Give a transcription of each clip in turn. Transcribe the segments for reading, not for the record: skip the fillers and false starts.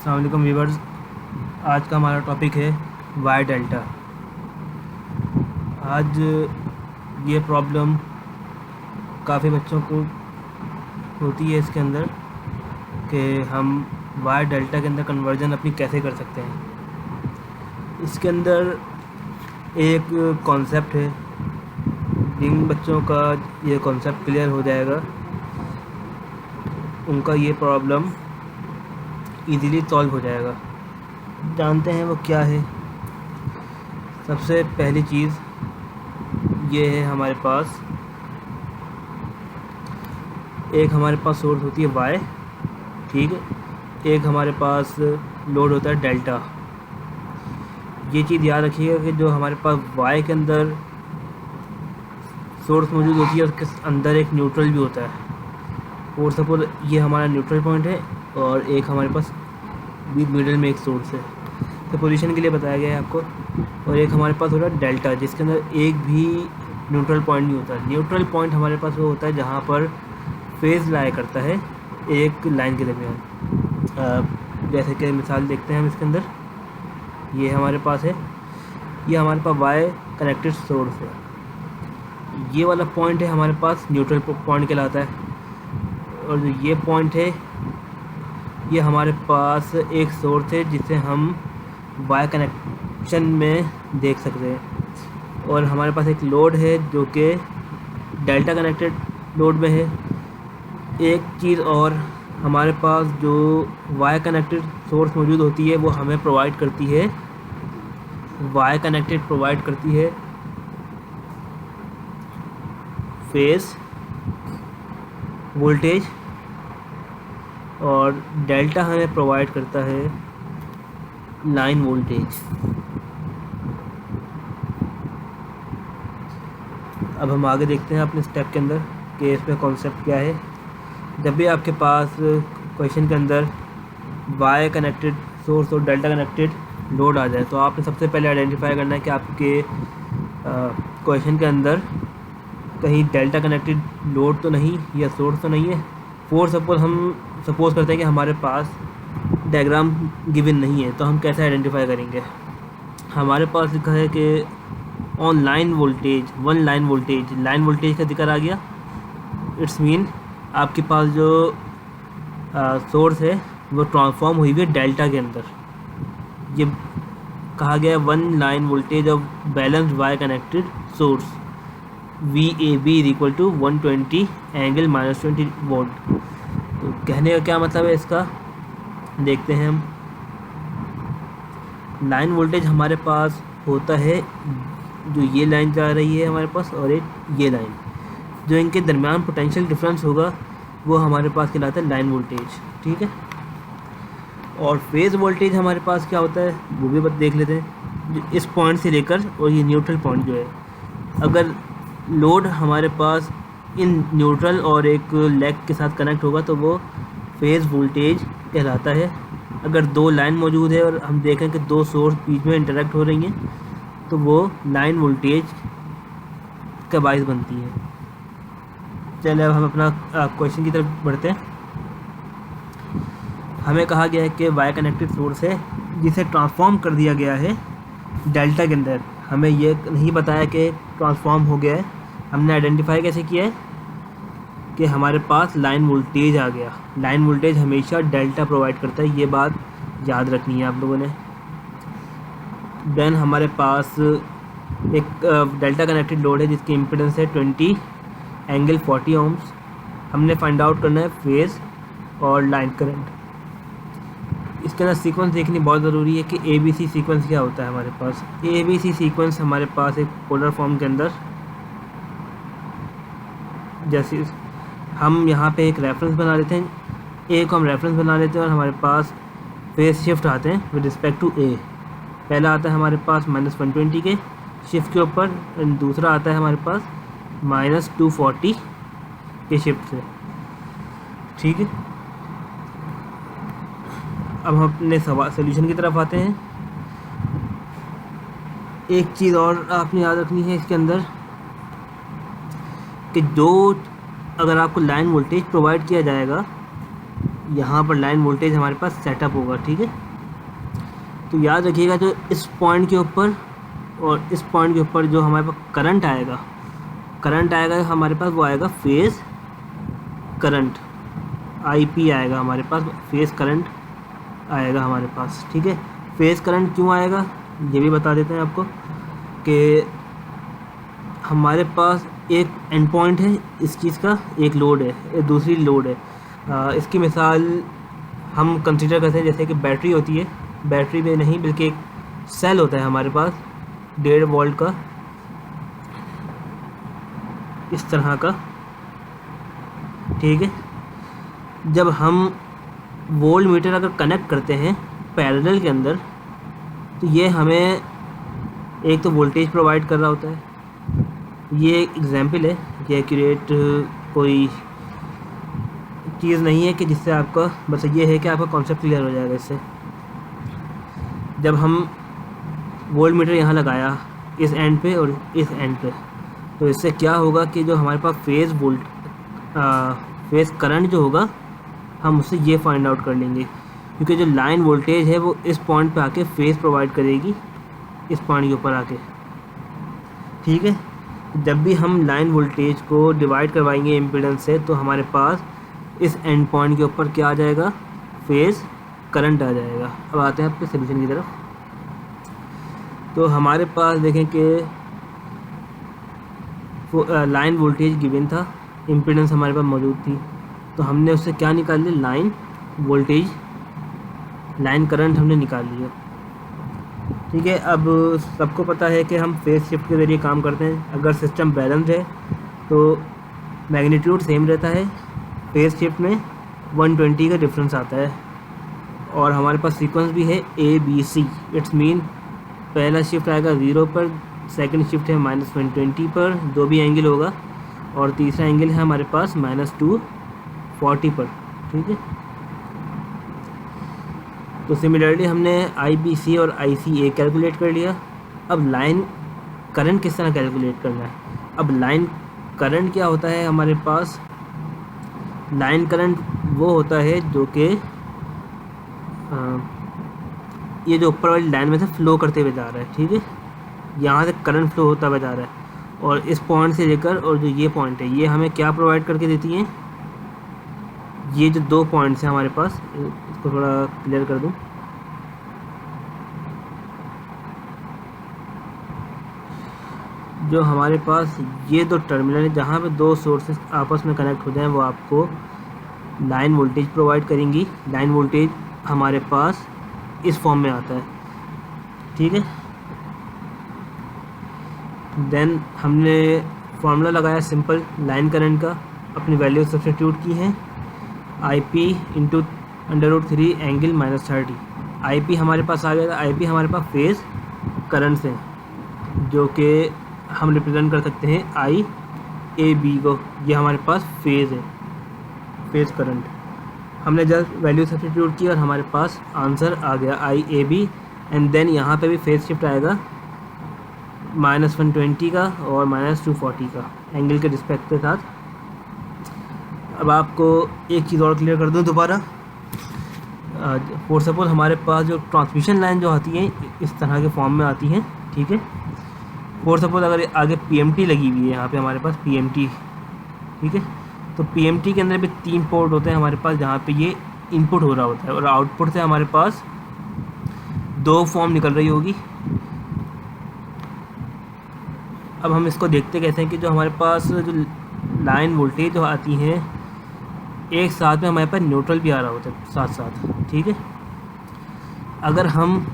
अस्सलाम वालेकुम व्यूवर्स। आज का हमारा टॉपिक है वाई डेल्टा। आज ये प्रॉब्लम काफ़ी बच्चों को होती है इसके अंदर कि हम वाई डेल्टा के अंदर कन्वर्जन अपनी कैसे कर सकते हैं। इसके अंदर एक कॉन्सेप्ट है, जिन बच्चों का ये कॉन्सेप्ट क्लियर हो जाएगा उनका ये प्रॉब्लम इजीली सॉल्व हो जाएगा। जानते हैं वो क्या है। सबसे पहली चीज़ ये है, हमारे पास सोर्स होती है वाई, ठीक है। एक हमारे पास लोड होता है डेल्टा। ये चीज़ याद रखिएगा कि जो हमारे पास वाई के अंदर सोर्स मौजूद होती है उसके अंदर एक न्यूट्रल भी होता है। और सपोज ये हमारा न्यूट्रल पॉइंट है और एक हमारे पास भी मिडल में एक सोर्स है, तो पोजीशन के लिए बताया गया है आपको। और एक हमारे पास होता है डेल्टा, जिसके अंदर एक भी न्यूट्रल पॉइंट नहीं होता। न्यूट्रल पॉइंट हमारे पास वो होता है जहाँ पर फेज़ लाया करता है एक लाइन के दरमियान। जैसे कि मिसाल देखते हैं हम इसके अंदर, ये हमारे पास है, ये हमारे पास वाई कनेक्टेड सोर्स है। ये वाला पॉइंट है हमारे पास न्यूट्रल पॉइंट कहलाता है। और जो ये पॉइंट है ये हमारे पास एक सोर्स है जिसे हम वाई कनेक्शन में देख सकते हैं। और हमारे पास एक लोड है जो कि डेल्टा कनेक्टेड लोड में है। एक चीज़ और, हमारे पास जो वाई कनेक्टेड सोर्स मौजूद होती है वो हमें प्रोवाइड करती है, वाई कनेक्टेड प्रोवाइड करती है फेज़ वोल्टेज, और डेल्टा हमें प्रोवाइड करता है लाइन वोल्टेज। अब हम आगे देखते हैं अपने स्टेप के अंदर कि इसमें कॉन्सेप्ट क्या है। जब भी आपके पास क्वेश्चन के अंदर वाई कनेक्टेड सोर्स और डेल्टा कनेक्टेड लोड आ जाए तो आपने सबसे पहले आइडेंटिफाई करना है कि आपके क्वेश्चन के अंदर कहीं डेल्टा कनेक्टेड लोड तो नहीं या सोर्स तो नहीं है। फॉर सपोज हम सपोज करते हैं कि हमारे पास डायग्राम गिवन नहीं है, तो हम कैसे आइडेंटिफाई करेंगे। हमारे पास लिखा है कि on line voltage, one line voltage का जिक्र आ गया। इट्स मीन आपके पास जो सोर्स है वो ट्रांसफॉर्म हुई हुई है डेल्टा के अंदर। ये कहा गया one line voltage of balanced Y connected source VAB is equal to 120 angle -20 volt. तो कहने का क्या मतलब है इसका, देखते हैं हम। लाइन वोल्टेज हमारे पास होता है, जो ये लाइन जा रही है हमारे पास और एक ये लाइन, जो इनके दरमियान पोटेंशियल डिफरेंस होगा वो हमारे पास कहलाता है लाइन वोल्टेज, ठीक है। और फेज़ वोल्टेज हमारे पास क्या होता है वो भी देख लेते हैं। इस पॉइंट से लेकर और ये न्यूट्रल पॉइंट जो है, अगर लोड हमारे पास इन न्यूट्रल और एक लेग के साथ कनेक्ट होगा तो वो फेज़ वोल्टेज कहलाता है। अगर दो लाइन मौजूद है और हम देखें कि दो सोर्स बीच में इंटरेक्ट हो रही हैं तो वो लाइन वोल्टेज का बाइस बनती है। चलिए अब हम अपना क्वेश्चन की तरफ बढ़ते हैं। हमें कहा गया है कि वाई कनेक्टेड सोर्स है जिसे ट्रांसफॉर्म कर दिया गया है डेल्टा के अंदर। हमें ये नहीं बताया कि ट्रांसफॉर्म हो गया है, हमने आइडेंटिफाई कैसे किया है कि हमारे पास लाइन वोल्टेज आ गया। लाइन वोल्टेज हमेशा डेल्टा प्रोवाइड करता है, ये बात याद रखनी है आप लोगों ने। देन हमारे पास एक डेल्टा कनेक्टेड लोड है जिसकी इम्पीडेंस है 20 एंगल 40 ओम्स। हमने फाइंड आउट करना है फेज़ और लाइन करंट। इसके अंदर सीक्वेंस देखनी बहुत ज़रूरी है कि ABC सीक्वेंस क्या होता है हमारे पास। ABC सीक्वेंस हमारे पास एक पोलर फॉर्म के अंदर, जैसे हम यहाँ पे एक रेफरेंस बना लेते हैं, A को हम रेफरेंस बना लेते हैं और हमारे पास फेज शिफ्ट आते हैं विद रिस्पेक्ट टू A। पहला आता है हमारे पास -120 के शिफ्ट के ऊपर, एंड दूसरा आता है हमारे पास -240 के शिफ्ट से, ठीक है। अब हम अपने सोल्यूशन की तरफ आते हैं। एक चीज़ और आपने याद रखनी है इसके अंदर कि अगर आपको लाइन वोल्टेज प्रोवाइड किया जाएगा यहाँ पर लाइन वोल्टेज हमारे पास सेटअप होगा, ठीक है। तो याद रखिएगा जो इस पॉइंट के ऊपर और इस पॉइंट के ऊपर जो हमारे पास करंट आएगा हमारे पास, वो आएगा फेज़ करंट, IP आएगा हमारे पास, फेज़ करंट आएगा हमारे पास, ठीक है। फेज़ करंट क्यों आएगा ये भी बता देते हैं आपको कि हमारे पास एक एंड पॉइंट है इस चीज़ का, एक लोड है, एक दूसरी लोड है। इसकी मिसाल हम कंसीडर करते हैं जैसे कि बैटरी होती है, बैटरी में नहीं बल्कि एक सेल होता है हमारे पास 1.5 वोल्ट का, इस तरह का, ठीक है। जब हम वोल्ट मीटर अगर कनेक्ट करते हैं पैरेलल के अंदर, तो ये हमें एक तो वोल्टेज प्रोवाइड कर रहा होता है। ये एक एग्जांपल है, ये एक्यूरेट कोई चीज़ नहीं है कि जिससे आपका, बस ये है कि आपका कॉन्सेप्ट क्लियर हो जाएगा इससे। जब हम वोल्ट मीटर यहाँ लगाया इस एंड पे और इस एंड पे, तो इससे क्या होगा कि जो हमारे पास फेज़ करंट जो होगा हम उससे ये फाइंड आउट कर लेंगे, क्योंकि जो लाइन वोल्टेज है वो इस पॉइंट पे आके फेज़ प्रोवाइड करेगी, इस पॉइंट के ऊपर आके, ठीक है। जब भी हम लाइन वोल्टेज को डिवाइड करवाएंगे इम्पीडेंस से, तो हमारे पास इस एंड पॉइंट के ऊपर क्या आ जाएगा, फेज़ करंट आ जाएगा। अब आते हैं आपके सोल्यूशन की तरफ। तो हमारे पास देखें कि लाइन वोल्टेज गिवन था, इम्पीडेंस हमारे पास मौजूद थी, तो हमने उससे क्या निकाल लिया, लाइन वोल्टेज, लाइन करंट हमने निकाल लिया, ठीक है। अब सबको पता है कि हम फेज़ शिफ्ट के ज़रिए काम करते हैं। अगर सिस्टम बैलेंस्ड है तो मैग्नीट्यूड सेम रहता है, फेज़ शिफ्ट में 120 का डिफरेंस आता है, और हमारे पास सीक्वेंस भी है ABC। इट्स मीन पहला शिफ्ट आएगा 0 पर, सेकंड शिफ्ट है -120 पर, जो भी एंगल होगा, और तीसरा एंगल है हमारे पास -240 पर, ठीक है। तो सिमिलरली हमने IBC और ICA कैलकुलेट कर लिया। अब लाइन करंट किस तरह कैलकुलेट करना है। अब लाइन करंट क्या होता है हमारे पास, लाइन करंट वो होता है जो कि ये जो ऊपर वाली लाइन में से फ्लो करते हुए जा रहा है, ठीक है। यहाँ से करंट फ्लो होता हुआ जा रहा है, और इस पॉइंट से लेकर और जो ये पॉइंट है, ये हमें क्या प्रोवाइड करके देती हैं, ये जो 2 पॉइंट्स हैं हमारे पास, इसको थोड़ा क्लियर कर दूं। जो हमारे पास ये 2 टर्मिनल है जहाँ पे 2 सोर्सेस आपस में कनेक्ट हो जाएं, वो आपको लाइन वोल्टेज प्रोवाइड करेंगी। लाइन वोल्टेज हमारे पास इस फॉर्म में आता है, ठीक है। देन हमने फार्मूला लगाया सिंपल लाइन करंट का, अपनी वैल्यू सब्स्टिट्यूट की है, IP इंटू √3 एंगल -30। IP हमारे पास आ गया था, IP हमारे पास फेज़ करंट से, जो कि हम रिप्रेजेंट कर सकते हैं IAB को, ये हमारे पास फेज़ है, फेज़ करंट। हमने जस्ट वैल्यू सब्स्टिट्यूट की और हमारे पास आंसर आ गया IAB। एंड देन यहाँ पे भी फेज़ शिफ्ट आएगा -120 का और -240 का एंगल के रिस्पेक्ट के साथ। अब आपको एक चीज़ और क्लियर कर दूं दोबारा। फॉर सपोज हमारे पास जो ट्रांसमिशन लाइन जो आती है इस तरह के फॉर्म में आती हैं, ठीक है। फॉर सपोज अगर आगे PMT लगी हुई है, यहाँ पे हमारे पास PMT, ठीक है। तो PMT के अंदर भी 3 पोर्ट होते हैं हमारे पास, जहाँ पे ये इनपुट हो रहा होता है, और आउटपुट से हमारे पास 2 फॉर्म निकल रही होगी। अब हम इसको देखते कैसे हैं कि जो हमारे पास जो लाइन वोल्टेज जो आती हैं, एक साथ में हमारे पास न्यूट्रल भी आ रहा होता है साथ साथ, ठीक है। अगर हम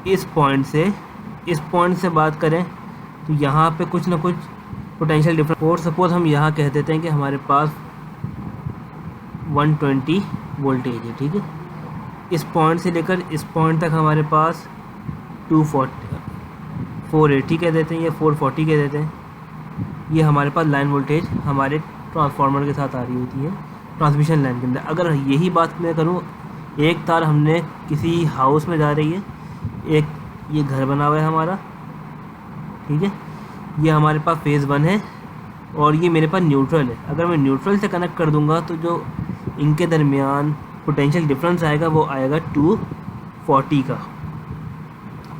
इस पॉइंट से बात करें, तो यहाँ पे कुछ ना कुछ पोटेंशियल डिफरेंस, और सपोज हम यहाँ कह देते हैं कि हमारे पास 120 वोल्टेज है, ठीक है। इस पॉइंट से लेकर इस पॉइंट तक हमारे पास 480 कह देते हैं या 440 कह देते हैं। ये हमारे पास लाइन वोल्टेज हमारे ट्रांसफार्मर के साथ आ रही होती है ट्रांसमिशन लाइन के अंदर। अगर यही बात मैं करूँ, एक तार हमने किसी हाउस में जा रही है, एक ये घर बना हुआ है हमारा, ठीक है। ये हमारे पास फेज़ 1 है, और ये मेरे पास न्यूट्रल है। अगर मैं न्यूट्रल से कनेक्ट कर दूंगा तो जो इनके दरमियान पोटेंशियल डिफरेंस आएगा वो आएगा 240 का,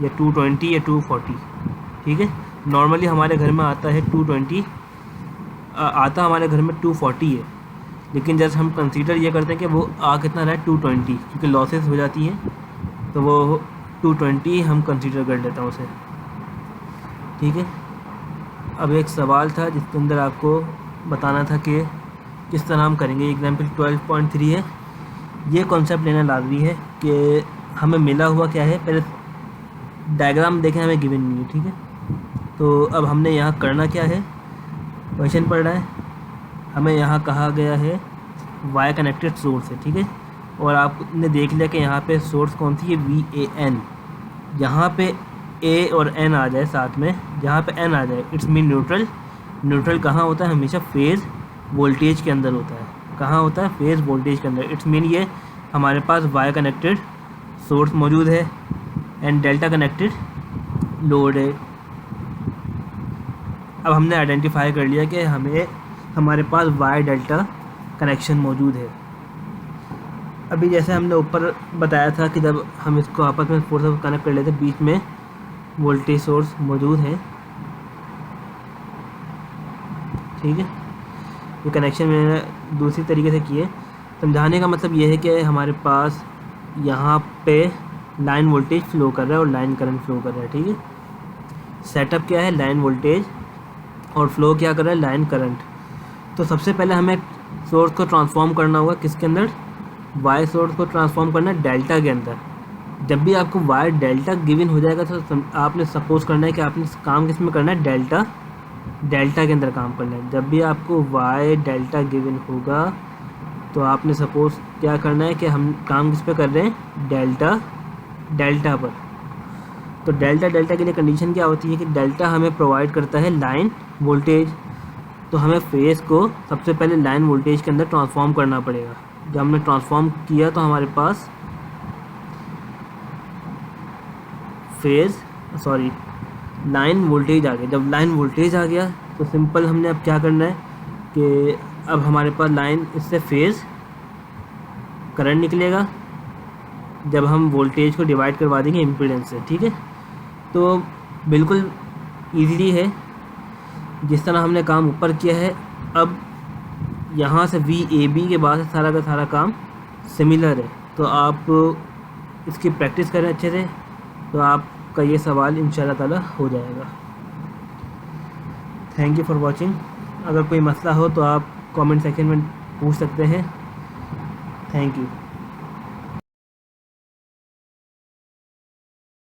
या 220 या 240, ठीक है। नॉर्मली हमारे घर में आता है 220, आता हमारे घर में 240 है, लेकिन जैसे हम कंसीडर ये करते हैं कि वो आ कितना रहा है 220, क्योंकि लॉसेस हो जाती हैं तो वो 220 हम कंसीडर कर लेता हूँ उसे, ठीक है। अब एक सवाल था जिसके अंदर आपको बताना था कि किस तरह हम करेंगे। एग्जाम्पल 12.3 है, ये कॉन्सेप्ट लेना लाजमी है कि हमें मिला हुआ क्या है, पहले डायग्राम देखें, हमें गिवन नहीं है, ठीक है। तो अब हमने यहाँ करना क्या है, क्वेश्चन पढ़ रहा है, हमें यहाँ कहा गया है वाई कनेक्टेड सोर्स है, ठीक है। और आपने देख लिया कि यहाँ पे सोर्स कौन सी है, VAN। यहाँ पे A और N आ जाए साथ में, जहाँ पे N आ जाए इट्स मीन न्यूट्रल। न्यूट्रल कहाँ होता है, हमेशा फेज़ वोल्टेज के अंदर होता है। कहाँ होता है, फेज़ वोल्टेज के अंदर। इट्स मीन ये हमारे पास वाई कनेक्टेड सोर्स मौजूद है एंड डेल्टा कनेक्टेड लोड है। अब हमने आइडेंटिफाई कर लिया कि हमारे पास वाई डेल्टा कनेक्शन मौजूद है। अभी जैसे हमने ऊपर बताया था कि जब हम इसको आपस में फोर्स को कनेक्ट कर लेते हैं, बीच में वोल्टेज सोर्स मौजूद है, ठीक है। ये कनेक्शन मैंने दूसरी तरीके से किए। समझाने का मतलब ये है कि हमारे पास यहाँ पे लाइन वोल्टेज फ्लो कर रहा है और लाइन करंट फ्लो कर रहा है, ठीक है। सेटअप क्या है, लाइन वोल्टेज, और फ्लो क्या कर रहा है, लाइन करंट। तो सबसे पहले हमें सोर्स को ट्रांसफॉर्म करना होगा, किसके अंदर, वाई सोर्स को ट्रांसफॉर्म करना है डेल्टा के अंदर। जब भी आपको वाई डेल्टा गिवन हो जाएगा तो आपने सपोज करना है कि आपने काम किस में करना है, डेल्टा के अंदर काम करना है। जब भी आपको वाई डेल्टा गिवन होगा तो आपने सपोज क्या करना है कि हम काम किस पे कर रहे हैं, डेल्टा पर। तो डेल्टा के लिए कंडीशन क्या होती है कि डेल्टा हमें प्रोवाइड करता है लाइन वोल्टेज। तो हमें फेज़ को सबसे पहले लाइन वोल्टेज के अंदर ट्रांसफॉर्म करना पड़ेगा। जब हमने ट्रांसफॉर्म किया तो हमारे पास लाइन वोल्टेज आ गया। जब लाइन वोल्टेज आ गया तो सिंपल हमने अब क्या करना है कि अब हमारे पास लाइन इससे फेज़ करंट निकलेगा जब हम वोल्टेज को डिवाइड करवा देंगे इम्पीडेंस से, ठीक है। तो बिल्कुल ईजीली है, जिस तरह हमने काम ऊपर किया है। अब यहाँ से VAB के बाद सारा का सारा काम सिमिलर है। तो आप इसकी प्रैक्टिस करें अच्छे से, तो आपका ये सवाल इंशाल्लाह ताला हो जाएगा। Thank you for watching. अगर कोई मसला हो तो आप कमेंट सेक्शन में पूछ सकते हैं। Thank you.